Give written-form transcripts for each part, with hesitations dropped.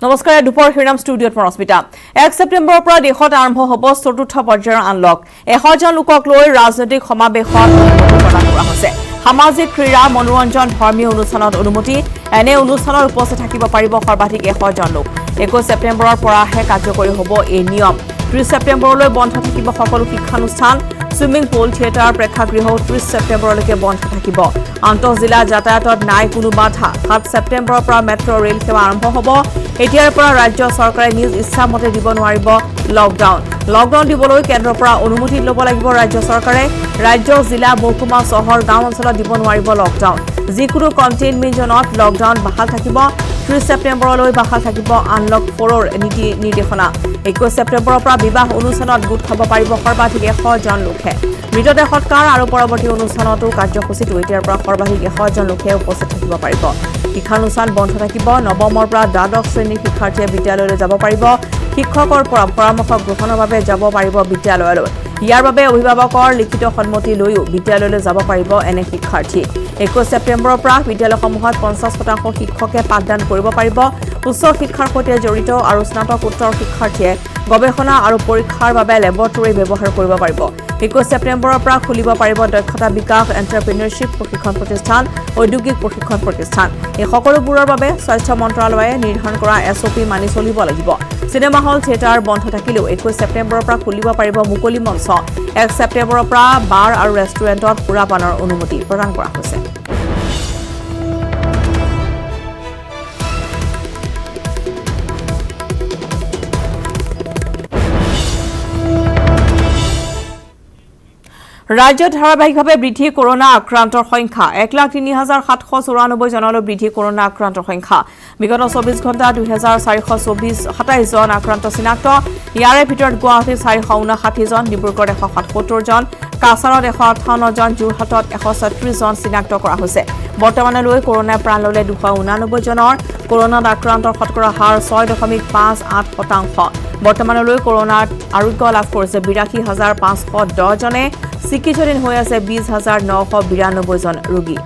নমস্কাৰ দুপৰ হিৰাম ষ্টুডিঅত মৰস্মিতা 1 ছেপ্টেম্বৰৰ পৰা দেশত আৰম্ভ হ'ব চতুৰ্থ পৰ্যায়ৰ আনলক 100 জন লোকক লৈ ৰাজনৈতিক সমাৱেশত অনুমতি প্ৰদান কৰা হৈছে সামাজিক ক্ৰীড়া মনোৰঞ্জন ধৰ্মীয় অনুষ্ঠানত অনুমতি এনে অনুষ্ঠানত উপস্থিত থাকিব পাৰিব সৰ্বাধিক 100 জন লোক 21 ছেপ্টেম্বৰৰ পৰাহে কাৰ্যকৰী হ'ব এই নিয়ম 30 ছেপ্টেম্বৰলৈ বন্ধ থাকিব সকলো শিক্ষানুষ্ঠান সুইমিং পুল থিয়েটাৰ প্ৰেক্ষাগৃহ 30 ছেপ্টেম্বৰলৈকে বন্ধ থাকিব আন্তঃজিলা যাতায়াতত নাই কোনো বাধা 7 ছেপ্টেম্বৰৰ পৰা মেট্ৰ ৰেল সেৱা আৰম্ভ হ'ব এতিয়াৰ পৰা ৰাজ্য চৰকাৰে নিজ ইচ্ছা মতে দিব নোৱাৰিব লকডাউন দিবলৈ কেন্দ্ৰৰ পৰা অনুমতি ল'ব লাগিব ৰাজ্য চৰকাৰে ৰাজ্য জিলা মহকুমা চহৰ গাঁও অঞ্চলত দিব নোৱাৰিব লকডাউন যিকোনো কণ্টেইনমেণ্ট জোনত লকডাউন বাহাল থাকিব 30 ছেপ্টেম্বৰলৈ বাহাল থাকিব আনলক 4ৰ নীতি নিৰ্দেশনা 21 ছেপ্টেম্বৰৰ পৰা বিবাহ অনুষ্ঠানত গোট খাব পাৰিব সৰ্বাধিক 100 জন লোকে মৃতদেহ সৎকাৰ আৰু পৰৱৰ্তী অনুষ্ঠানতো কাৰ্যসূচীটো এতিয়াৰ পৰা সৰ্বাধিক 100 জন লোকে উপস্থিত থাকিব পাৰিব শিক্ষানুষ্ঠান বন্ধ থাকিব নৱমৰ পৰা দ্বাদশ শ্ৰেণীৰ শিক্ষাৰ্থীয়ে বিদ্যালয়লৈ যাব পাৰিব শিক্ষকৰ পৰা পৰামৰ্শ গ্ৰহণৰ বাবে যাব পাৰিব বিদ্যালয়লৈ ইয়াৰ বাবে অভিভাৱকৰ লিখিত সন্মতি লৈও বিদ্যালয়লৈ যাব পাৰিব এনে শিক্ষাৰ্থী 21 ছেপ্টেম্বৰৰ পৰা বিদ্যালয়সমূহত 50% শিক্ষকে পাঠদান কৰিব পাৰিব উচ্চ শিক্ষাৰ সৈতে জড়িত আৰু স্নাতকোত্তৰ শিক্ষাৰ্থীয়ে গৱেষণা আৰু পৰীক্ষাৰ বাবে লেবৰেটৰী ব্যৱহাৰ কৰিব পাৰিব 21 ছেপ্টেম্বৰৰ পৰা খুলিব পাৰিব দক্ষতা বিকাশ এণ্টাৰপ্ৰিনিয়ৰশ্বিপ প্ৰশিক্ষণ প্ৰতিষ্ঠান ঔদ্যোগিক প্ৰশিক্ষণ প্ৰতিষ্ঠান এই সকলোবোৰৰ বাবে স্বাস্থ্য মন্ত্ৰালয়ে নিৰ্ধাৰণ কৰা SOP মানি চলিব লাগিব চিনেমা হল থিয়েটাৰ বন্ধ থাকিলেও 21 ছেপ্টেম্বৰৰ পৰা খুলিব পাৰিব মুকলি মঞ্চ 1 ছেপ্টেম্বৰৰ পৰা বাৰ আৰু ৰেষ্টুৰেণ্টত সুৰাপানৰ অনুমতি প্ৰদান কৰা হৈছে ৰাজ্যত ধাৰাবাহিকভাৱে বৃদ্ধি কৰোনা আক্ৰান্তৰ সংখ্যা 1,03,794 জনলৈ বৃদ্ধি কৰোনা আক্ৰান্তৰ সংখ্যা বিগত 24 ঘণ্টা 2,427 জন আক্ৰান্ত চিনাক্ত ইয়াৰে ভিতৰত গুৱাহাটীত 459 জন ডিব্ৰুগড়ত 177 জন কাছাৰত 158 জন যোৰহাটত 136 জন চিনাক্ত কৰা হৈছে বৰ্তমানলৈ কৰোনাই প্ৰাণ ল'লে 289 জনৰ কৰোনাত আক্ৰান্তৰ শতকৰা হাৰ 6.58% বৰ্তমানলৈ কৰোনাত আৰোগ্য লাভ কৰিছে 82,510 জনে চিকিৎসাধীন হৈ আছে 20,992 জন ৰোগী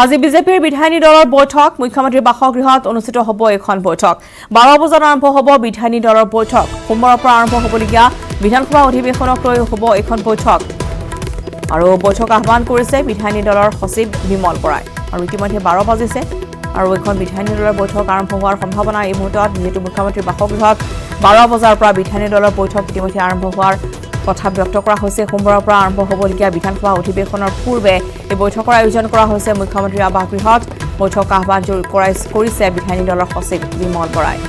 আজি বিজেপিৰ বিধায়িনী দলৰ বৈঠক মুখ্যমন্ত্ৰী বাসগৃহত অনুষ্ঠিত হ'ব এখন বৈঠক 12 বজাত আৰম্ভ হ'ব বিধায়িনী দলৰ বৈঠক সোমবাৰৰ পৰা আৰম্ভ হ'বলগীয়া বিধানসভা অধিৱেশনক লৈ হ'ব এখন বৈঠক আৰু বৈঠক আহ্বান কৰিছে বিধায়িনী দলৰ সচিব বিমল বৰাই আৰু ইতিমধ্যে 12 বাজিছে আৰু এখন বিধায়িনী দলৰ বৈঠক আৰম্ভ হোৱাৰ সম্ভাৱনা এই মুহূৰ্তত যেহেতু মুখ্যমন্ত্ৰী বাসগৃহত 12 বজাৰ পৰা বিধায়িনী দলৰ বৈঠক ইতিমধ্যে আৰম্ভ হোৱাৰ কথা ব্যক্ত কৰা হৈছে সোমবাৰৰ পৰা আৰম্ভ হ'বলগীয়া বিধানসভা অধিৱেশনৰ পূৰ্বে এই বৈঠকৰ আয়োজন কৰা হৈছে মুখ্যমন্ত্ৰী আবাসগৃহত বৈঠক আহ্বান কৰিছে বিধায়িনী দলৰ সচিব বিমল বৰাই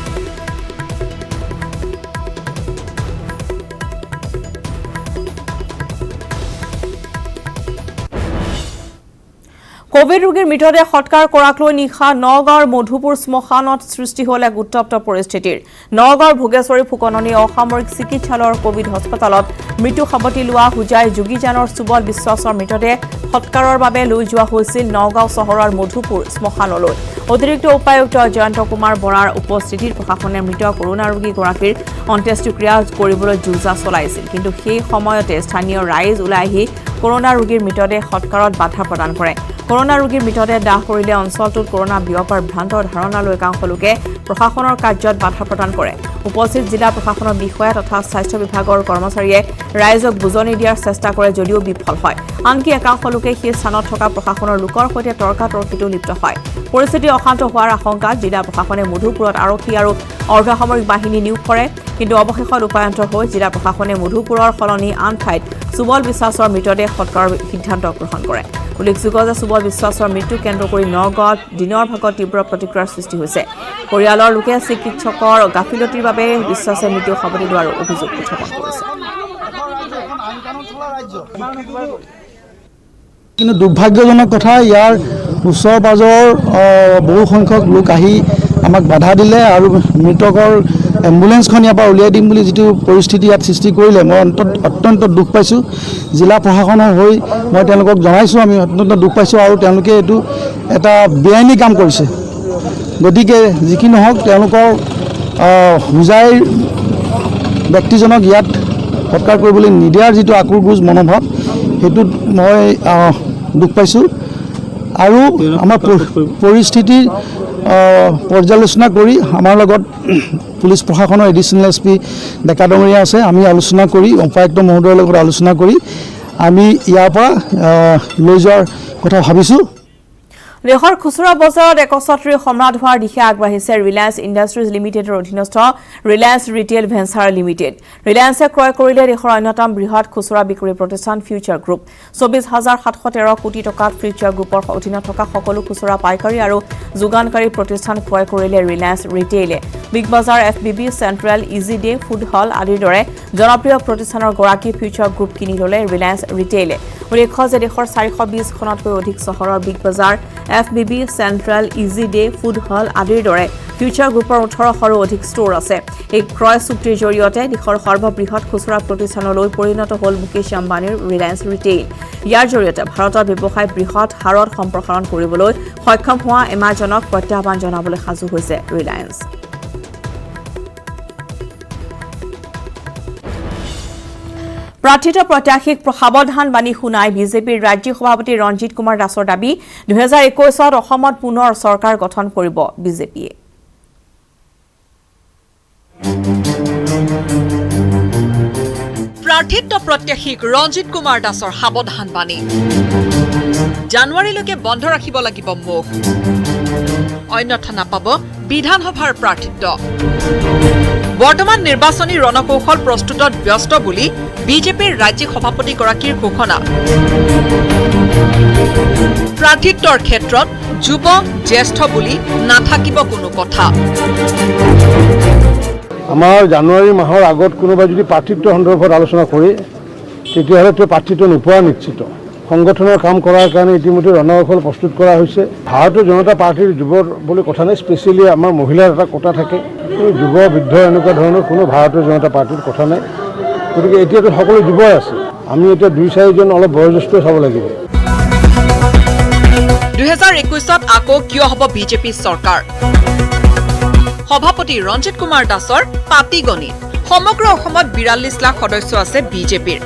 কোভিড ৰোগীৰ মৃতদেহ সৎকাৰ কৰাক লৈ নিশা নগাঁৱৰ মধুপুৰ শ্মশানত সৃষ্টি হ'ল এক উত্তপ্ত পৰিস্থিতিৰ নগাঁৱৰ ভোগেশ্বৰী ফুকননী অসামৰিক চিকিৎসালয়ৰ কোভিড হস্পিটেলত মৃত্যু সাৱটি লোৱা হুজাই যোগীজানৰ সুবল বিশ্বাসৰ মৃতদেহ সৎকাৰৰ বাবে লৈ যোৱা হৈছিল নগাঁও চহৰৰ মধুপুৰ শ্মশানলৈ অতিৰিক্ত উপায়ুক্ত জয়ন্ত কুমাৰ বৰাৰ উপস্থিতিত প্ৰশাসনে মৃত কৰোনা ৰোগীগৰাকীৰ অন্ত্যেষ্টিক্ৰিয়া কৰিবলৈ যোজা চলাইছিল কিন্তু সেই সময়তে স্থানীয় ৰাইজ ওলাই আহি কৰোনা ৰোগীৰ মৃতদেহ সৎকাৰত বাধা প্ৰদান কৰে কৰোনা ৰোগীৰ মৃতদেহ দাহ কৰিলে অঞ্চলটোত কৰোনা বিয়পাৰ ভ্ৰান্ত ধাৰণা লৈ একাংশ লোকে প্ৰশাসনৰ কাৰ্যত বাধা প্ৰদান কৰে উপস্থিত জিলা প্ৰশাসনৰ বিষয়া তথা স্বাস্থ্য বিভাগৰ কৰ্মচাৰীয়ে ৰাইজক বুজনি দিয়াৰ চেষ্টা কৰে যদিও বিফল হয় আনকি একাংশ লোকে সেই স্থানত থকা প্ৰশাসনৰ লোকৰ সৈতে তৰ্কাতৰ্কিতো লিপ্ত হয় পৰিস্থিতি অশান্ত হোৱাৰ আশংকাত জিলা প্ৰশাসনে মধুপুৰত আৰক্ষী আৰু অৰ্ধসামৰিক বাহিনী নিয়োগ কৰে কিন্তু অৱশেষত উপায়ন্ত হৈ জিলা প্ৰশাসনে মধুপুৰৰ সলনি আন ঠাইত সুবল বিশ্বাসৰ মৃতদেহ সৎকাৰৰ সিদ্ধান্ত গ্ৰহণ কৰে উল্লেখযোগ্য যে সুবল বিশ্বাসৰ মৃত্যু কেন্দ্ৰ কৰি নগাঁৱত দিনৰ ভাগত তীব্ৰ প্ৰতিক্ৰিয়াৰ সৃষ্টি হৈছে পৰিয়ালৰ লোকে চিকিৎসকৰ গাফিলতিৰ বাবে বিশ্বাসে মৃত্যু সাৱটি লোৱাৰ অভিযোগ উত্থাপন কৰিছে কিন্তু দুৰ্ভাগ্যজনক কথা ইয়াৰ ওচৰ পাজৰ বহু সংখ্যক লোক আহি আমাক বাধা দিলে আৰু মৃতকৰ এম্বুলেন্সখন ইয়াৰ পৰা উলিয়াই দিম বুলি যিটো পৰিস্থিতি ইয়াত সৃষ্টি কৰিলে মই অত্যন্ত দুখ পাইছোঁ জিলা প্ৰশাসনৰ হৈ মই তেওঁলোকক জনাইছোঁ আমি অত্যন্ত দুখ পাইছোঁ আৰু তেওঁলোকে এইটো এটা বেআইনী কাম কৰিছে গতিকে যি কি নহওক তেওঁলোকৰ হুজাইৰ ব্যক্তিজনক ইয়াত সৎকাৰ কৰিবলৈ নিদিয়াৰ যিটো আকুৰগোজ মনোভাৱ সেইটোত মই দুখ পাইছোঁ আৰু আমাৰ পৰিস্থিতিৰ পৰ্যালোচনা কৰি আমাৰ লগত পুলিচ প্ৰশাসনৰ এডিশ্যনেল SP ডেকা ডাঙৰীয়া আছে আমি আলোচনা কৰি উপায়ুক্ত মহোদয়ৰ লগত আলোচনা কৰি আমি ইয়াৰ পৰা লৈ যোৱাৰ কথা ভাবিছোঁ দেশৰ খুচুৰা বজাৰত একছত্ৰী সম্ৰাট হোৱাৰ দিশে আগবাঢ়িছে ৰিলায়েন্স ইণ্ডাষ্ট্ৰিজ লিমিটেডৰ অধীনস্থ ৰিলায়েন্স ৰিটেইল ভেঞ্চাৰ লিমিটেড ৰিলায়েন্সে ক্ৰয় কৰিলে দেশৰ অন্যতম বৃহৎ খুচুৰা বিক্ৰী প্ৰতিষ্ঠান ফিউচাৰ গ্ৰুপ ২৪,৭১৩ কোটি টকাত ফিউচাৰ গ্ৰুপৰ অধীনত থকা সকলো খুচুৰা পাইকাৰী আৰু যোগানকাৰী প্ৰতিষ্ঠান ক্ৰয় কৰিলে ৰিলায়েন্স ৰিটেইলে Big Bazaar FBB Central Easyday Food Hall আদিৰ দৰে জনপ্ৰিয় প্ৰতিষ্ঠানৰ গৰাকী ফিউচাৰ গ্ৰুপ কিনি ল'লে ৰিলায়েন্স ৰিটেইলে উল্লেখ্য যে দেশৰ ৪২০খনতকৈ অধিক চহৰৰ Big Bazaar FBB Central Easyday Food Hall আদিৰ দৰে ফিউচাৰ গ্ৰুপৰ ১৮০০ৰো অধিক ষ্ট'ৰ আছে এই ক্ৰয় চুক্তিৰ জৰিয়তে দেশৰ সৰ্ববৃহৎ খুচুৰা প্ৰতিষ্ঠানলৈ পৰিণত হ'ল মুকেশ আম্বানীৰ ৰিলায়েন্স ৰিটেইল ইয়াৰ জৰিয়তে ভাৰতৰ ব্যৱসায় বৃহৎ হাৰত সম্প্ৰসাৰণ কৰিবলৈ সক্ষম হোৱা এমাজনক প্ৰত্যাহ্বান জনাবলৈ সাজু হৈছে ৰিলায়েন্স প্ৰাৰ্থিত প্ৰত্যাশীক সাৱধান বাণী শুনাই বিজেপিৰ ৰাজ্যিক সভাপতি ৰঞ্জিত কুমাৰ দাসৰ দাবী ২০২১ত অসমত পুনৰ চৰকাৰ গঠন কৰিব বিজেপিয়ে প্ৰাৰ্থিত প্ৰত্যাশীক ৰঞ্জিত কুমাৰ দাসৰ সাৱধান বাণী জানুৱাৰীলৈকে বন্ধ ৰাখিব লাগিব মুখ অন্যথা নাপাব বিধানসভাৰ প্ৰাৰ্থিত্ব বৰ্তমান নিৰ্বাচনী ৰণকৌশল প্ৰস্তুতত ব্যস্ত বুলি বিজেপিৰ ৰাজ্যিক সভাপতিগৰাকীৰ ঘোষণা প্ৰাৰ্থিত্বৰ ক্ষেত্ৰত যুৱ জ্যেষ্ঠ বুলি নাথাকিব কোনো কথা আমাৰ জানুৱাৰী মাহৰ আগত কোনোবাই যদি প্ৰাৰ্থিত্ব সন্দৰ্ভত আলোচনা কৰে তেতিয়াহ'লে তেওঁ প্ৰাৰ্থিত্ব নোপোৱা নিশ্চিত সংগঠনৰ কাম কৰাৰ কাৰণে ইতিমধ্যে ৰণকৌশল প্ৰস্তুত কৰা হৈছে ভাৰতীয় জনতা পাৰ্টিৰ যুৱৰ বুলি কথা নাই স্পেচিয়েলি আমাৰ মহিলাৰ এটা কোটা থাকে যুৱ বৃদ্ধ এনেকুৱা ধৰণৰ কোনো ভাৰতীয় জনতা পাৰ্টিৰ কথা নাই গতিকে এতিয়াতো সকলো যুৱই আছে আমি এতিয়া ২-৪জন অলপ বয়োজ্যেষ্ঠ চাব লাগিব ২০২১ত আকৌ কিয় হ'ব বিজেপি চৰকাৰ সভাপতি ৰঞ্জিত কুমাৰ দাসৰ পাতিগণিত সমগ্ৰ অসমত ৪২ লাখ সদস্য আছে বিজেপিৰ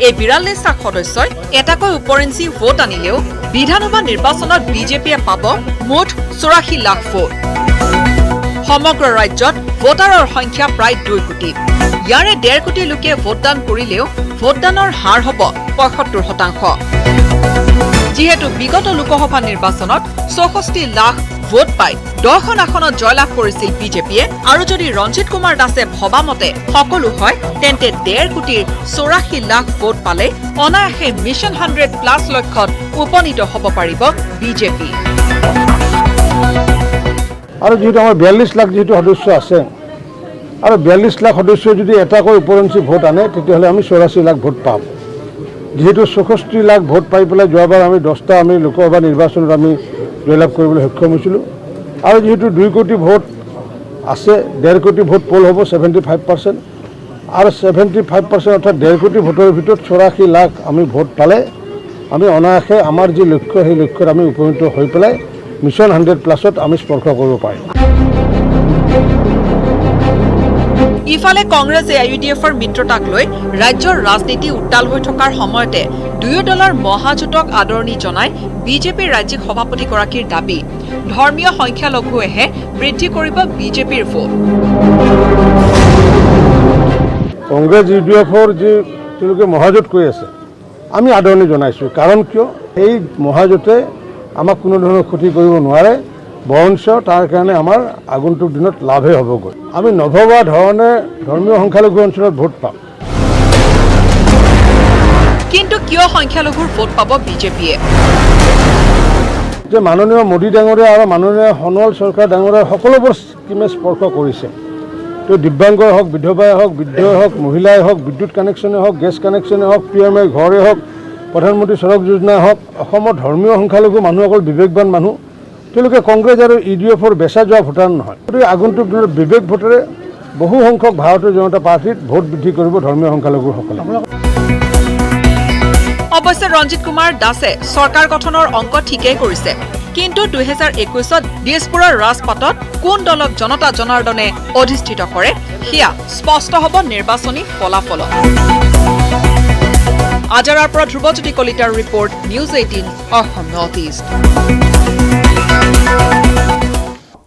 এই ৪২ লাখ সদস্যই এটাকৈ উপৰেঞ্চি ভোট আনিলেও বিধানসভা নিৰ্বাচনত বিজেপিয়ে পাব মুঠ ৮৪ লাখ ভোট সমগ্ৰ ৰাজ্যত ভোটাৰৰ সংখ্যা প্ৰায় ২ কোটি ইয়াৰে ১.৫ কোটি লোকে ভোটদান কৰিলেও ভোটদানৰ হাৰ হ'ব ৭৫%। যিহেতু বিগত লোকসভা নিৰ্বাচনত ৬৪ লাখ ভোট পাই ১০খন আসনত জয়লাভ কৰিছিল বিজেপিয়ে আৰু যদি ৰঞ্জিত কুমাৰ দাসে ভবামতে সকলো হয় তেন্তে ১.৫ কোটিৰ ৮৪ লাখ ভোট পালে অনায়াসে মিছন 100+ লক্ষ্যত উপনীত হ'ব পাৰিব বিজেপি আৰু যিহেতু আমাৰ ৪২ লাখ যিহেতু সদস্য আছে আৰু ৪২ লাখ সদস্য যদি এটাকৈ উপৰেঞ্চি ভোট আনে তেতিয়াহ'লে আমি ৮৪ লাখ ভোট পাম যেহেতু ৬৪ লাখ ভোট পাই পেলাই যোৱাবাৰ আমি 10টা আমি লোকসভা নিৰ্বাচনত আমি জয়লাভ কৰিবলৈ সক্ষম হৈছিলোঁ আৰু যেহেতু ২ কোটি ভোট আছে ১.৫ কোটি ভোট পোল হ'ব 75% আৰু 75% অৰ্থাৎ ১.৫ কোটি ভোটৰ ভিতৰত ৮৪ লাখ আমি ভোট পালে আমি অনায়াসে আমাৰ যি লক্ষ্য সেই লক্ষ্যত আমি উপনীত হৈ পেলাই মিছন 100+ত আমি স্পৰ্শ কৰিব পাৰিম ইফালে কংগ্ৰেছে IUDFৰ মিত্ৰতাক লৈ ৰাজ্যৰ ৰাজনীতি উত্তাল হৈ থকাৰ সময়তে দুয়ো দলৰ মহাজোঁটক আদৰণি জনাই বিজেপিৰ ৰাজ্যিক সভাপতিগৰাকীৰ দাবী ধৰ্মীয় সংখ্যালঘুৱেহে বৃদ্ধি কৰিব বিজেপিৰ ভোট কংগ্ৰেছ UDFৰ যি তেওঁলোকে মহাজোঁট কৈ আছে আমি আদৰণি জনাইছোঁ কাৰণ কিয় এই মহাজোঁটে আমাক কোনো ধৰণৰ ক্ষতি কৰিব নোৱাৰে বৰঞ্চ তাৰ কাৰণে আমাৰ আগন্তুক দিনত লাভহে হ'বগৈ আমি নভবা ধৰণে ধৰ্মীয় সংখ্যালঘু অঞ্চলত ভোট পাম কিন্তু কিয় সংখ্যালঘুৰ ভোট পাব বিজেপিয়ে যে মাননীয় মোদী ডাঙৰীয়া আৰু মাননীয় সোণোৱাল চৰকাৰ ডাঙৰীয়া সকলোবোৰ স্কিমে স্পৰ্শ কৰিছে তো দিব্যাংগই হওক বিধৱাই হওক বৃদ্ধই হওক মহিলাই হওক বিদ্যুৎ কানেকশ্যনে হওক গেছ কানেকশ্যনে হওক PMA ঘৰে হওক প্ৰধানমন্ত্ৰী সড়ক যোজনা হওক অসমৰ ধৰ্মীয় সংখ্যালঘু মানুহ অকল বিবেকবান মানুহ তেওঁলোকে কংগ্ৰেছ আৰু UDFৰ বেচা যোৱা ভোটাৰ নহয় গতিকে আগন্তুক দিনত বিবেক ভোটেৰে বহু সংখ্যক ভাৰতীয় জনতা পাৰ্টিত ভোট বৃদ্ধি কৰিব ধৰ্মীয় সংখ্যালঘুসকলে অৱশ্যে ৰঞ্জিত কুমাৰ দাসে চৰকাৰ গঠনৰ অংক ঠিকেই কৰিছে কিন্তু 2021ত দিছপুৰৰ ৰাজপাটত কোন দলক জনতা জনাৰ্দনে অধিষ্ঠিত কৰে সেয়া স্পষ্ট হ'ব নিৰ্বাচনী ফলাফলত। আজাৰাৰ পৰা ধ্ৰুৱজ্যোতি কলিতাৰ report, news 18 Assam north east.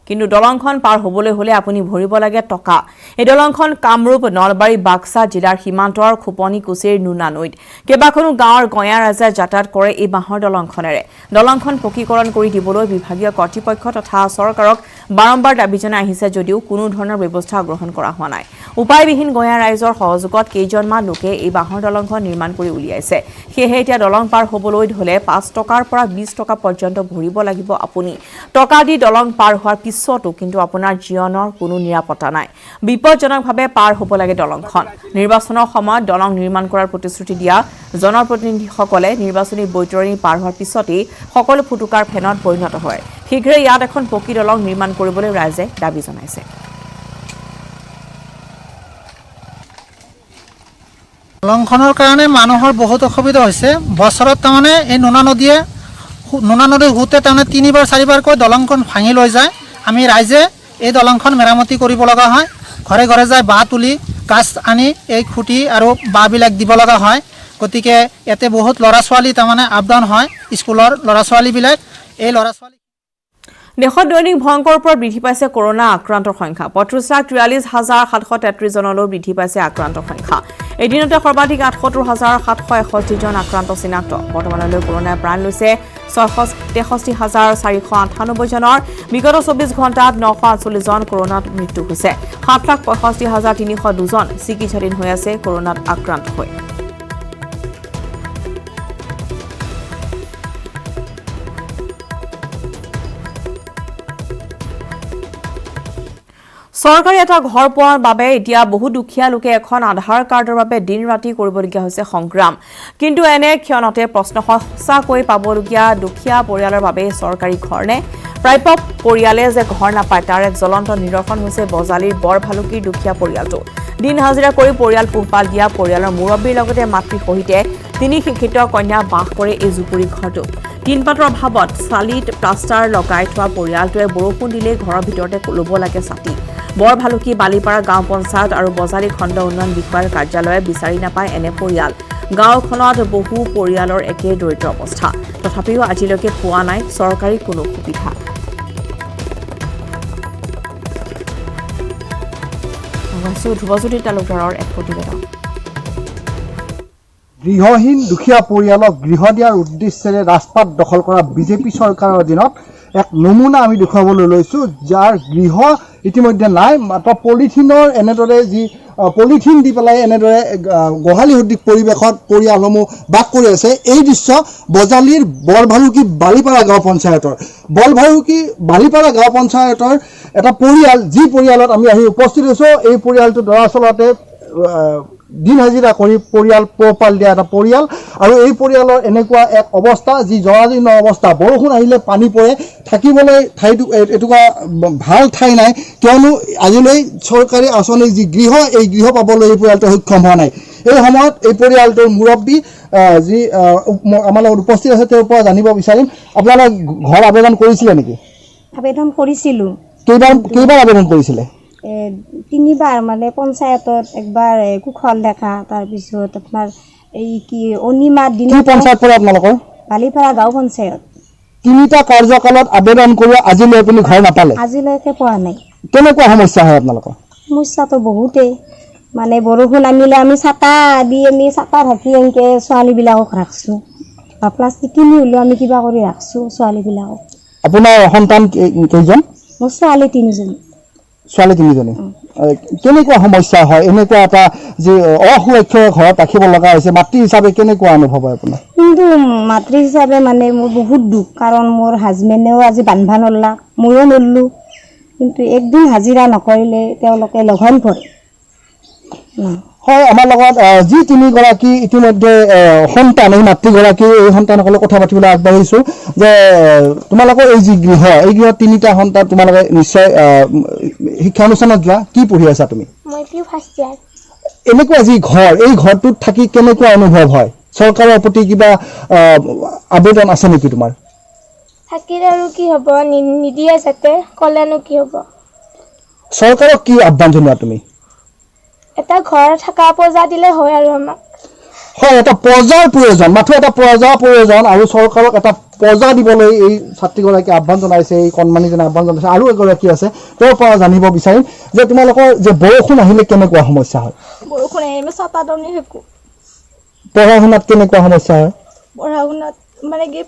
কিন্তু দলংখন পাৰ হ'বলৈ হ'লে আপুনি ভৰিব লাগে টকা। এই দলংখন কামৰূপ, নলবাৰী, বাক্সা জিলাৰ সীমান্তৰ খোপনি কুচিৰ নুনা নৈত কেইবাখনো গাঁৱৰ গঞা ৰাইজে যাতায়াত কৰে এই বাঁহৰ দলংখনেৰে। দলংখন পকীকৰণ কৰি দিবলৈ বিভাগীয় কৰ্তৃপক্ষ তথা চৰকাৰক বাৰম্বাৰ দাবী জনাই আহিছে যদিও কোনো ধৰণৰ ব্যৱস্থা গ্ৰহণ কৰা হোৱা নাই। উপায়বিহীন গঞা ৰাইজৰ সহযোগত কেইজনমান লোকে এই বাঁহৰ দলংখন নিৰ্মাণ কৰি উলিয়াইছে। সেয়েহে এতিয়া দলং পাৰ হ'বলৈ হ'লে 5 টকাৰ পৰা 20 টকা পৰ্যন্ত ভৰিব লাগিব আপুনি। টকা দি দলং পাৰ হোৱাৰ পিছতো কিন্তু আপোনাৰ জীৱনৰ কোনো নিৰাপত্তা নাই। বিপদজনকভাৱে পাৰ হ'ব লাগে দলংখন। নিৰ্বাচনৰ সময়ত দলং নিৰ্মাণ কৰাৰ প্ৰতিশ্ৰুতি দিয়া জনপ্ৰতিনিধিসকলে নিৰ্বাচনী বৈতৰণি পাৰ হোৱাৰ পিছতেই সকলো ফুটুকাৰ ফেনত পৰিণত হয়। শীঘ্ৰে ইয়াত এখন পকী দলং নিৰ্মাণ কৰিবলৈ ৰাইজে দাবী জনাইছে। দলংখনৰ কাৰণে মানুহৰ বহুত অসুবিধা হৈছে। বছৰত তাৰমানে এই নোনা নদীৰ সোঁতে তাৰমানে 3বাৰ 4বাৰকৈ দলংখন ভাঙি লৈ যায়। আমি ৰাইজে এই দলংখন মেৰামতি কৰিব লগা হয়। ঘৰে ঘৰে যায় বাঁহ তুলি গাছ আনি এই খুঁটি আৰু বাঁহবিলাক দিব লগা হয়। গতিকে ইয়াতে বহুত ল'ৰা ছোৱালী তাৰমানে আপ ডাউন হয়, স্কুলৰ ল'ৰা ছোৱালীবিলাক। এই ল'ৰা ছোৱালী দেশত দৈনিক ভয়ংকৰ ওপৰত বৃদ্ধি পাইছে কৰনা আক্ৰান্তৰ সংখ্যা। 35,43,733 জনলৈ বৃদ্ধি পাইছে আক্ৰান্তৰ সংখ্যা। এদিনতে সৰ্বাধিক 78,761 জন আক্ৰান্ত চিনাক্ত। বৰ্তমানলৈ কৰনাই প্ৰাণ লৈছে 63,498 জনৰ। বিগত 24 ঘণ্টাত 948 জন কৰনাত মৃত্যু হৈছে। 7,65,302 জন চিকিৎসাধীন হৈ আছে কৰনাত আক্ৰান্ত হৈ। চৰকাৰী এটা ঘৰ পোৱাৰ বাবে এতিয়া বহু দুখীয়া লোকে এখন আধাৰ কাৰ্ডৰ বাবে দিন ৰাতি কৰিবলগীয়া হৈছে সংগ্ৰাম। কিন্তু এনে ক্ষণতে প্ৰশ্ন হয়, সঁচাকৈ পাবলগীয়া দুখীয়া পৰিয়ালৰ বাবে চৰকাৰী ঘৰ নে? প্ৰাপ্য পৰিয়ালে যে ঘৰ নাপায় তাৰ এক জ্বলন্ত নিদৰ্শন হৈছে বজালীৰ বৰভালুকিৰ দুখীয়া পৰিয়ালটো। দিন হাজিৰা কৰি পৰিয়াল পোহপাল দিয়া পৰিয়ালৰ মুৰব্বীৰ লগতে মাতৃৰ সহিতে 3 শিক্ষিত কন্যা বাস কৰে এই জুপুৰি ঘৰটোত। টিনপাতৰ অভাৱত চালিত প্লাষ্টাৰ লগাই থোৱা পৰিয়ালটোৱে বৰষুণ দিলেই ঘৰৰ ভিতৰতে ল'ব লাগে ছাতি। বৰভালুকি, বালিপাৰা গাঁও পঞ্চায়ত আৰু বজালী খণ্ড উন্নয়ন বিষয়াৰ কাৰ্যালয়ে বিচাৰি নাপায় এনে পৰিয়াল। গাঁওখনত বহু পৰিয়ালৰ একে দৰিদ্ৰ অৱস্থা। তথাপিও আজিলৈকে পোৱা নাই চৰকাৰী কোনো সুবিধা। ধ্ৰুৱজ্যোতি তালুকদাৰৰ এক প্ৰতিবেদন। গৃহহীন দুখীয়া পৰিয়ালক গৃহ দিয়াৰ উদ্দেশ্যেৰে ৰাজপাট দখল কৰা বিজেপি চৰকাৰৰ দিনত এক নমুনা আমি দেখুৱাবলৈ লৈছোঁ, যাৰ গৃহ ইতিমধ্যে নাই। মাত্ৰ পলিথিনৰ এনেদৰে যি পলিথিন দি পেলাই এনেদৰে গোহালি সদৃশ পৰিৱেশত পৰিয়ালসমূহ বাস কৰি আছে। এই দৃশ্য বজালীৰ বৰভালুকি বালিপাৰা গাঁও পঞ্চায়তৰ। বৰভালুকি বালিপাৰা গাঁও পঞ্চায়তৰ এটা পৰিয়াল, যি পৰিয়ালত আমি আহি উপস্থিত হৈছোঁ। এই পৰিয়ালটো দৰাচলতে দিন হাজিৰা কৰি পৰিয়াল পোহপাল দিয়া এটা পৰিয়াল, আৰু এই পৰিয়ালৰ এনেকুৱা এক অৱস্থা যি জৰাজীৰ্ণ অৱস্থা। বৰষুণ আহিলে পানী পৰে, থাকিবলৈ ঠাইটো এটুকুৰা ভাল ঠাই নাই, কিয়নো আজিলৈ চৰকাৰী আঁচনি যি গৃহ, এই গৃহ পাবলৈ এই পৰিয়ালটো সক্ষম হোৱা নাই। এই সময়ত এই পৰিয়ালটোৰ মুৰব্বী যি আমাৰ লগত উপস্থিত আছে, তেওঁৰ পৰা জানিব বিচাৰিম, আপোনালোকে ঘৰ আবেদন কৰিছিলে নেকি? আবেদন কৰিছিলোঁ। কেইবাৰ আবেদন কৰিছিলে? 3বাৰ, মানে পঞ্চায়তত একবাৰ কুশল দেখা, তাৰপিছত আপোনাৰ এই কি অনিমা দিন পঞ্চায়ত পৰে আপোনালোকৰ? বালিপাৰা গাঁও পঞ্চায়ত। 3টা কাৰ্যকালত আবেদন কৰি আজিলৈ আপুনি ঘৰ নাপালে? আজিলৈকে পোৱা নাই। কেনেকুৱা সমস্যা হয় আপোনালোকৰ? সমস্যাটো বহুতেই, মানে বৰষুণ নামিলে আমি ছাতা ঢাকি এনেকৈ ছোৱালীবিলাকক ৰাখিছোঁ, বা প্লাষ্টিক কিনি হ'লেও আমি কিবা কৰি ৰাখিছোঁ ছোৱালীবিলাকক। আপোনাৰ সন্তান কেইজন? মোৰ ছোৱালী 3জনী। ছোৱালী 3জনী। কেনেকুৱা সমস্যা হয় এনেকুৱা এটা যি অসুৰক্ষিত ঘৰত ৰাখিব লগা হৈছে? মাতৃ হিচাপে কেনেকুৱা অনুভৱ হয় আপোনাৰ? কিন্তু মাতৃ হিচাপে মানে মোৰ বহুত দুখ, কাৰণ মোৰ হাজবেণ্ডেও আজি বান্ধবা নৰলা, ময়ো নৰলোঁ, কিন্তু একদিন হাজিৰা নকৰিলে তেওঁলোকে লঘন পৰে। হয়, আমাৰ লগত যি 3গৰাকী ইতিমধ্যে সন্তান, এই মাতৃগৰাকী, এই সন্তানসকলক কথা পাতিবলৈ আগবাঢ়িছোঁ যে তোমালোকৰ এই যি গৃহ, এই গৃহত 3টা সন্তান, তোমালোকে নিশ্চয় শিক্ষানুষ্ঠানত যোৱা। কি পঢ়ি আছা তুমি? মই ফাৰ্ষ্ট ইয়াৰ। এনেকুৱা যি ঘৰ, এই ঘৰটোত থাকি কেনেকুৱা অনুভৱ হয়? চৰকাৰৰ প্ৰতি কিবা আবেদন আছে নেকি তোমাৰ? থাকিলে আৰু কি হ'ব নিদিয়ে যাতে ক'লেনো কি হ'ব চৰকাৰক কি আহ্বান জনোৱা তুমি এটা ঘৰ থকা পজা দিলে হয় আৰু আমাক হয় এটা পৰ্যাৰ প্ৰয়োজন মাথো এটা পৰ্যাৰ প্ৰয়োজন আৰু চৰকাৰক এটা পৰ্যা দিবলৈ এই ছাত্ৰীগৰাকী আহ্বান জনাইছে এই কণমানিজনে আহ্বান জনাইছে আৰু এগৰাকী আছে তেওঁৰ পৰা জানিব বিচাৰিম যে তোমালোকৰ যে বৰষুণ আহিলে কেনেকুৱা সমস্যা হয় বৰষুণ আহিলে ছাতা দমনি হেকো পঢ়া শুনাত কেনেকুৱা সমস্যা হয় পঢ়া শুনাত মানে কি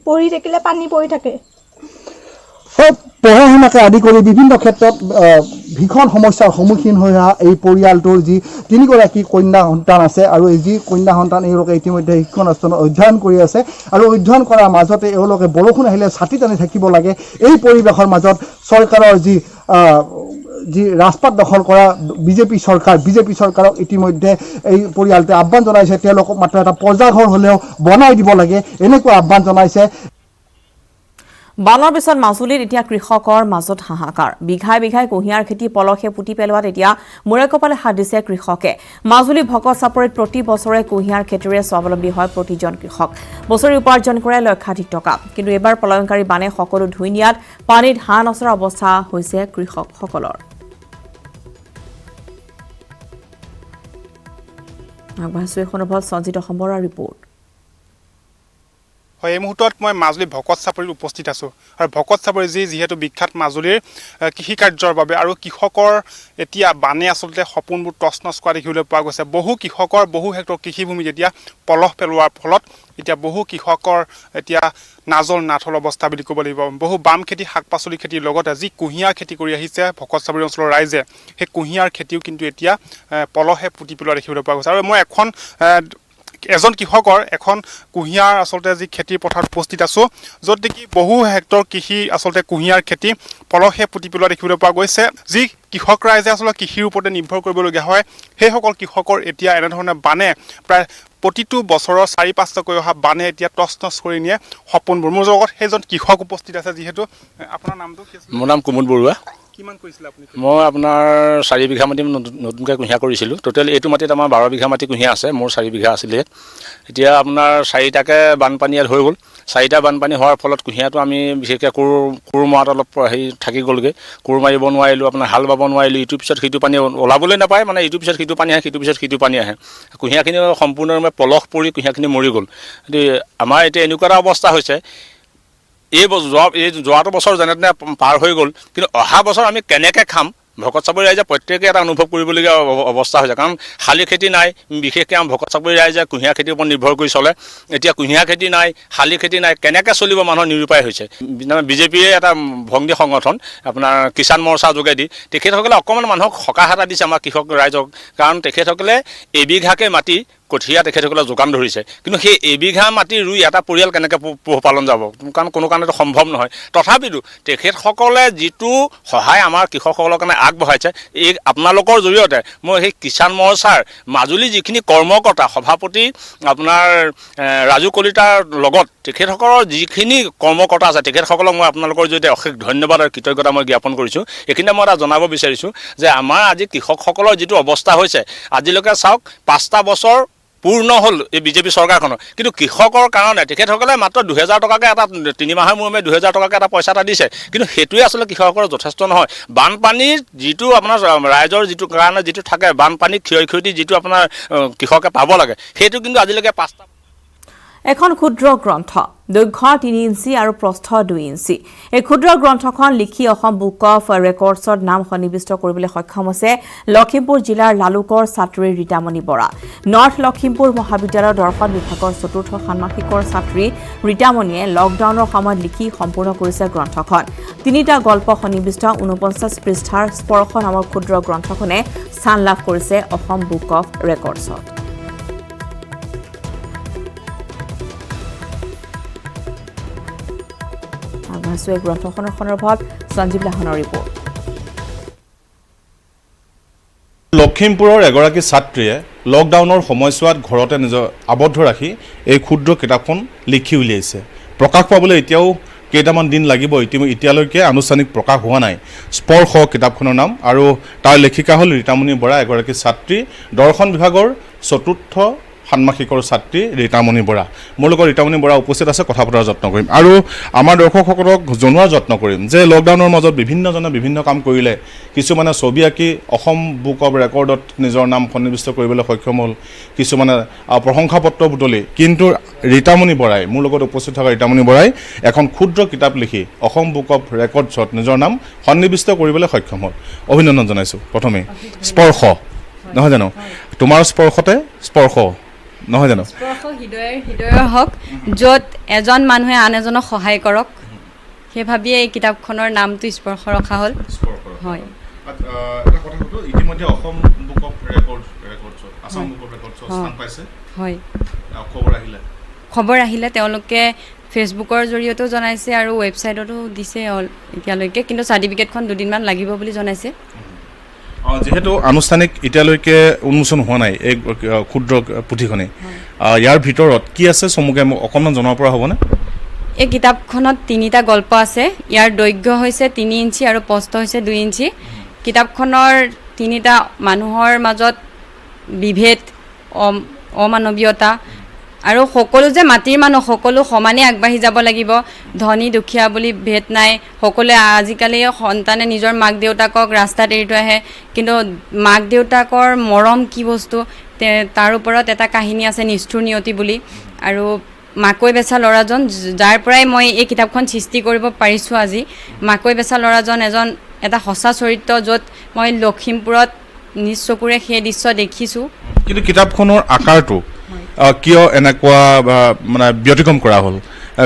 পঢ়ি থাকিলে পানী পৰি থাকে পঢ়া শুনাকে আদি কৰি বিভিন্ন ক্ষেত্ৰত ভীষণ সমস্যাৰ সন্মুখীন হৈ অহা এই পৰিয়ালটোৰ যি তিনিগৰাকী কন্যা সন্তান আছে আৰু এই যি কন্যা সন্তান এওঁলোকে ইতিমধ্যে শিক্ষানুষ্ঠানত অধ্যয়ন কৰি আছে আৰু অধ্যয়ন কৰাৰ মাজতে এওঁলোকে বৰষুণ আহিলে ছাতি টানি থাকিব লাগে এই পৰিৱেশৰ মাজত চৰকাৰৰ যি ৰাজপাট দখল কৰা বিজেপি চৰকাৰক ইতিমধ্যে এই পৰিয়ালটোৱে আহ্বান জনাইছে তেওঁলোকক মাত্ৰ এটা পৰ্যাঘৰ হ'লেও বনাই দিব লাগে এনেকুৱা আহ্বান জনাইছে বানৰ পিছত মাজুলীত এতিয়া কৃষকৰ মাজত হাহাকাৰ বিঘাই বিঘাই কুঁহিয়াৰ খেতি পলসে পুতি পেলোৱাত এতিয়া মূৰে কপালে হাত দিছে কৃষকে মাজুলী ভকত চাপৰিত প্ৰতি বছৰে কুঁহিয়াৰ খেতিৰে স্বাৱলম্বী হয় প্ৰতিজন কৃষক বছৰি উপাৰ্জন কৰে লক্ষাধিক টকা কিন্তু এবাৰ প্ৰলয়ংকাৰী বানে সকলো ধুই নিয়াত পানীত হাঁহ নচৰা অৱস্থা হৈছে কৃষকসকলৰ আগবাঢ়িছো এই সন্দৰ্ভত সঞ্জিত সম্বৰৰ ৰিপৰ্ট এই মুহূৰ্তত মই মাজুলী ভকত চাপৰিত উপস্থিত আছোঁ আৰু ভকত চাপৰি যিহেতু বিখ্যাত মাজুলীৰ কৃষি কাৰ্যৰ বাবে আৰু কৃষকৰ এতিয়া বানে আচলতে সপোনবোৰ তছনছ কৰা দেখিবলৈ পোৱা গৈছে বহু কৃষকৰ বহু হেক্টৰ কৃষিভূমি যেতিয়া পলস পেলোৱাৰ ফলত এতিয়া বহু কৃষকৰ এতিয়া নাজল নাথল অৱস্থা বুলি ক'ব লাগিব বহু বাম খেতি শাক পাচলি খেতিৰ লগতে যি কুঁহিয়াৰ খেতি কৰি আহিছে ভকত চাপৰি অঞ্চলৰ ৰাইজে সেই কুঁহিয়াৰ খেতিও কিন্তু এতিয়া পলসে পুতি পেলোৱা দেখিবলৈ পোৱা গৈছে আৰু মই এজন কৃষকৰ এখন কুঁহিয়াৰ আচলতে যি খেতিৰ পথাৰত উপস্থিত আছোঁ য'ত নেকি বহু হেক্টৰ কৃষি আচলতে কুঁহিয়াৰ খেতি পলসে পুতি পেলোৱা দেখিবলৈ পোৱা গৈছে যি কৃষক ৰাইজে আচলতে কৃষিৰ ওপৰতে নিৰ্ভৰ কৰিবলগীয়া হয় সেইসকল কৃষকৰ এতিয়া এনেধৰণে বানে প্ৰায় প্ৰতিটো বছৰৰ ৪-৫টাকৈ অহা বানে এতিয়া তছনছ কৰি নিয়ে সপোনবোৰ মোৰ লগত সেইজন কৃষক উপস্থিত আছে যিহেতু আপোনাৰ নামটো কি আছিল মোৰ নাম কুমুদ বৰুৱা কিমান কৰিছিলে আপুনি মই আপোনাৰ 4 বিঘা মাটি নতুনকৈ কুঁহিয়াৰ কৰিছিলোঁ টোটেল এইটো মাটিত আমাৰ 12 বিঘা মাটি কুঁহিয়াৰ আছে মোৰ 4 বিঘা আছিলে এতিয়া আপোনাৰ 4টাকে বানপানী ইয়াত হৈ গ'ল 4টা বানপানী হোৱাৰ ফলত কুঁহিয়াৰটো আমি বিশেষকৈ কোৰ মৰাত অলপ থাকি গ'লগৈ কোৰ মাৰিব নোৱাৰিলোঁ আপোনাৰ হাল বাব নোৱাৰিলোঁ ইটোৰ পিছত সিটো পানী ওলাবলৈ নাপায় মানে ইটোৰ পিছত সিটো পানী আহে সিটোৰ পিছত সিটো পানী আহে কুঁহিয়াৰখিনি সম্পূৰ্ণৰূপে পলস পৰি কুঁহিয়াৰখিনি মৰি গ'ল আমাৰ এতিয়া এনেকুৱা এটা অৱস্থা হৈছে এই যোৱাটো বছৰ যেনে তেনে পাৰ হৈ গ'ল কিন্তু অহা বছৰ আমি কেনেকৈ খাম ভকত চাপৰি ৰাইজে প্ৰত্যেকে এটা অনুভৱ কৰিবলগীয়া অৱস্থা হৈছে কাৰণ শালি খেতি নাই বিশেষকৈ আমাৰ ভকত চাপৰি ৰাইজে কুঁহিয়াৰ খেতিৰ ওপৰত নিৰ্ভৰ কৰি চলে এতিয়া কুঁহিয়াৰ খেতি নাই শালি খেতি নাই কেনেকৈ চলিব মানুহৰ নিৰুপায় হৈছে বিজেপিয়ে এটা ভংগী সংগঠন আপোনাৰ কিষাণ মৰ্চাৰ যোগেদি তেখেতসকলে অকণমান মানুহক সকাহ এটা দিছে আমাৰ কৃষক ৰাইজক কাৰণ তেখেতসকলে এবিঘাকৈ মাটি কঠীয়া তেখেতসকলে যোগান ধৰিছে কিন্তু সেই এবিঘা মাটি ৰুই এটা পৰিয়াল কেনেকৈ পোহপালন যাব কাৰণ কোনো কাৰণেতো সম্ভৱ নহয় তথাপিতো তেখেতসকলে যিটো সহায় আমাৰ কৃষকসকলৰ কাৰণে আগবঢ়াইছে এই আপোনালোকৰ জৰিয়তে মই সেই কিষাণ মৰ্চাৰ মাজুলী যিখিনি কৰ্মকৰ্তা সভাপতি আপোনাৰ ৰাজু কলিতাৰ লগত তেখেতসকলৰ যিখিনি কৰ্মকৰ্তা আছে তেখেতসকলক মই আপোনালোকৰ জৰিয়তে অশেষ ধন্যবাদ আৰু কৃতজ্ঞতা মই জ্ঞাপন কৰিছোঁ এইখিনিতে মই এটা জনাব বিচাৰিছোঁ যে আমাৰ আজি কৃষকসকলৰ যিটো অৱস্থা হৈছে আজিলৈকে চাওক 5টা বছৰ পূৰ্ণ হ'ল এই বিজেপি চৰকাৰখনৰ কিন্তু কৃষকৰ কাৰণে তেখেতসকলে মাত্ৰ 2000 টকাকৈ এটা 3 মাহৰ মূৰে 2000 টকাকৈ এটা পইচা এটা দিছে কিন্তু সেইটোৱে আচলতে কৃষকসকলৰ যথেষ্ট নহয় বানপানীৰ যিটো আপোনাৰ ৰাইজৰ যিটো কাৰণে যিটো থাকে বানপানীৰ ক্ষয়ক্ষতি যিটো আপোনাৰ কৃষকে পাব লাগে সেইটো কিন্তু আজিলৈকে 5টা এখন ক্ষুদ্ৰ গ্ৰন্থ দৈৰ্ঘ্য 3 ইঞ্চি আৰু প্ৰস্থ 2 ইঞ্চি এই ক্ষুদ্ৰ গ্ৰন্থখন লিখি অসম বুক অফ ৰেকৰ্ডছত নাম সন্নিৱিষ্ট কৰিবলৈ সক্ষম হৈছে লখিমপুৰ জিলাৰ লালুকৰ ছাত্ৰী ৰীতামণি বৰা নৰ্থ লখিমপুৰ মহাবিদ্যালয়ৰ দৰ্শন বিভাগৰ 4ৰ্থ ষান্মাসিকৰ ছাত্ৰী ৰীতামণিয়ে লকডাউনৰ সময়ত লিখি সম্পূৰ্ণ কৰিছে গ্ৰন্থখন 3টা গল্প সন্নিৱিষ্ট 49 পৃষ্ঠাৰ স্পৰ্শ নামৰ ক্ষুদ্ৰ গ্ৰন্থখনে স্থান লাভ কৰিছে অসম বুক অফ ৰেকৰ্ডছত গ্ৰন্থখনৰ সন্দৰ্ভত সঞ্জীৱ লাহনৰ ৰিপৰ্ট লখিমপুৰৰ এগৰাকী ছাত্ৰীয়ে লকডাউনৰ সময়ছোৱাত ঘৰতে নিজৰ আবদ্ধ ৰাখি এই ক্ষুদ্ৰ কিতাপখন লিখি উলিয়াইছে প্ৰকাশ পাবলৈ এতিয়াও কেইটামান দিন লাগিব এতিয়ালৈকে আনুষ্ঠানিক প্ৰকাশ হোৱা নাই স্পৰ্শ কিতাপখনৰ নাম আৰু তাৰ লেখিকা হ'ল ৰীতামণি বৰা এগৰাকী ছাত্ৰী দৰ্শন বিভাগৰ 4ৰ্থ ষান্মাসিকৰ ছাত্ৰী ৰীতামণি বৰা। মোৰ লগত ৰীতামণি বৰা উপস্থিত আছে, কথা পতাৰ যত্ন কৰিম আৰু আমাৰ দৰ্শকসকলক জনোৱাৰ যত্ন কৰিম যে লকডাউনৰ মাজত বিভিন্নজনে বিভিন্ন কাম কৰিলে। কিছুমানে ছবি আঁকি অসম বুক অৱ ৰেকৰ্ডত নিজৰ নাম সন্নিৱিষ্ট কৰিবলৈ সক্ষম হ'ল, কিছুমানে প্ৰশংসাপত্ৰ বুটলি। কিন্তু ৰীতামণি বৰাই, মোৰ লগত উপস্থিত থকা ৰীতামণি বৰাই এখন ক্ষুদ্ৰ কিতাপ লিখি অসম বুক অৱ ৰেকৰ্ডছত নিজৰ নাম সন্নিৱিষ্ট কৰিবলৈ সক্ষম হ'ল। অভিনন্দন জনাইছোঁ। প্ৰথমে স্পৰ্শ নহয় জানো, তোমাৰ স্পৰ্শতে স্পৰ্শ নহয় জানো? স্পৰ্শ হৃদয়ৰ হওক, য'ত এজন মানুহে আন এজনক সহায় কৰক, সেই ভাবিয়ে এই কিতাপখনৰ নামটো স্পৰ্শ ৰখা হ'ল। হয়, এটা কথা সুধো, ইতিমধ্যে অসম বুক অৱ ৰেকৰ্ডছত আসাম বুক অৱ ৰেকৰ্ডছত স্থান পাইছে। হয়, খবৰ আহিলে তেওঁলোকে ফেচবুকৰ জৰিয়তেও জনাইছে আৰু ৱেবছাইটতো দিছে এতিয়ালৈকে, কিন্তু চাৰ্টিফিকেটখন 2 দিনমান লাগিব বুলি জনাইছে। যিহেতু আনুষ্ঠানিক এতিয়ালৈকে উন্মোচন হোৱা নাই এই ক্ষুদ্ৰ পুথিখনে, ইয়াৰ ভিতৰত কি আছে চমুকে মোক অকণমান জনাব পৰা হ'বনে? এই কিতাপখনত 3টা গল্প আছে। ইয়াৰ দৈৰ্ঘ্য হৈছে 3 ইঞ্চি আৰু প্ৰস্থ হৈছে 2 ইঞ্চি। কিতাপখনৰ 3টা মানুহৰ মাজত বিভেদ, অমানৱীয়তা আৰু সকলো যে মাটিৰ মানুহ সকলো সমানে আগবাঢ়ি যাব লাগিব, ধনী দুখীয়া বুলি ভেদ নাই। সকলোৱে আজিকালি সন্তানে নিজৰ মাক দেউতাকক ৰাস্তাত এৰি থৈ আহে, কিন্তু মাক দেউতাকৰ মৰম কি বস্তু তাৰ ওপৰত এটা কাহিনী আছে, নিষ্ঠুৰ নিয়তি বুলি। আৰু মাকৈ বেচা ল'ৰাজন, যাৰ পৰাই মই এই কিতাপখন সৃষ্টি কৰিব পাৰিছোঁ আজি। মাকৈ বেচা ল'ৰাজন এটা সঁচা চৰিত্ৰ, য'ত মই লখিমপুৰত নিজ চকুৰে সেই দৃশ্য দেখিছোঁ। কিন্তু কিতাপখনৰ আকাৰটো কিয় এনেকুৱা মানে ব্যতিক্ৰম কৰা হ'ল?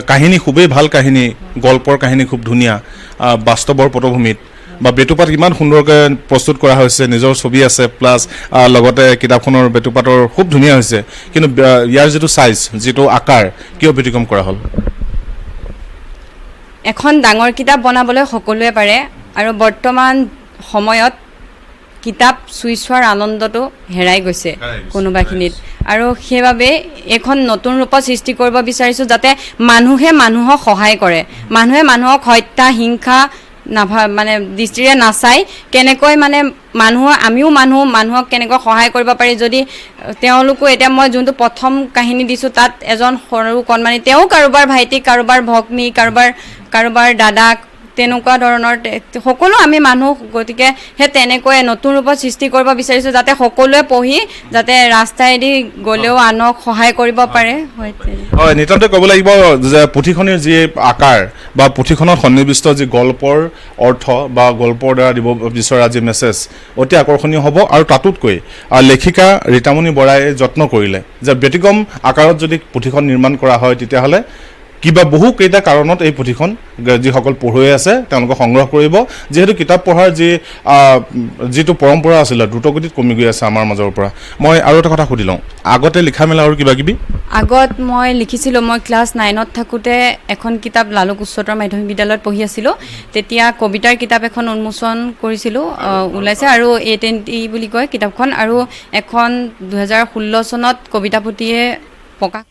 কাহিনী খুবেই ভাল কাহিনী, গল্পৰ কাহিনী খুব ধুনীয়া, বাস্তৱৰ পটভূমিত বা বেটুপাত ইমান সুন্দৰকৈ প্ৰস্তুত কৰা হৈছে, নিজৰ ছবি আছে প্লাছ লগতে কিতাপখনৰ বেটুপাতৰ খুব ধুনীয়া হৈছে। কিন্তু ইয়াৰ যিটো চাইজ, যিটো আকাৰ, কিয় ব্যতিক্ৰম কৰা হ'ল? এখন ডাঙৰ কিতাপ বনাবলৈ সকলোৱে পাৰে, আৰু বৰ্তমান সময়ত কিতাপ চুই চোৱাৰ আনন্দটো হেৰাই গৈছে কোনোবাখিনিত। আৰু সেইবাবে এইখন নতুন ৰূপত সৃষ্টি কৰিব বিচাৰিছোঁ, যাতে মানুহে মানুহক সহায় কৰে, মানুহে মানুহক হত্যা হিংসা মানে দৃষ্টিৰে নাচায়, কেনেকৈ মানে আমিও মানুহক কেনেকৈ সহায় কৰিব পাৰি। যদি তেওঁলোকো এতিয়া মই যোনটো প্ৰথম কাহিনী দিছোঁ, তাত এজন সৰু কণমানি, তেওঁ কাৰোবাৰ ভাইটিক, কাৰোবাৰ ভগ্নী, কাৰোবাৰ দাদাক, তেনেকুৱা ধৰণৰ সকলো আমি মানুহ। গতিকে সেই তেনেকৈ নতুন ৰূপত সৃষ্টি কৰিব বিচাৰিছোঁ, যাতে সকলোৱে পঢ়ি যাতে ৰাস্তাইদি গ'লেও আনক সহায় কৰিব পাৰে। হয়, নিতান্তই ক'ব লাগিব যে পুথিখনিৰ যি আকাৰ বা পুথিখনত সন্নিৱিষ্ট যি গল্পৰ অৰ্থ বা গল্পৰ দ্বাৰা দিব বিচৰা যি মেছেজ অতি আকৰ্ষণীয় হ'ব। আৰু তাতোতকৈ লেখিকা ৰীতামণি বৰাই যত্ন কৰিলে যে ব্যতিক্ৰম আকাৰত যদি পুথিখন নিৰ্মাণ কৰা হয়, তেতিয়াহ'লে কিবা বহুকেইটা কাৰণত এই পুথিখন যিসকল পঢ়ুৱৈ আছে তেওঁলোকে সংগ্ৰহ কৰিব। যিহেতু কিতাপ পঢ়াৰ যিটো পৰম্পৰা আছিলে দ্ৰুতগতিত কমি গৈ আছে আমাৰ মাজৰ পৰা। মই আৰু এটা কথা সুধি লওঁ, আগতে লিখা মেলা আৰু কিবা কিবি? আগত মই লিখিছিলোঁ। মই ক্লাছ 9ত থাকোঁতে এখন কিতাপ লালুক উচ্চতৰ মাধ্যমিক বিদ্যালয়ত পঢ়ি আছিলোঁ। তেতিয়া কবিতাৰ কিতাপ এখন উন্মোচন কৰিছিলোঁ, ওলাইছে, আৰু 820 বুলি কয় কিতাপখন। আৰু এখন 2016 চনত কবিতা পুথিয়ে প্ৰকাশ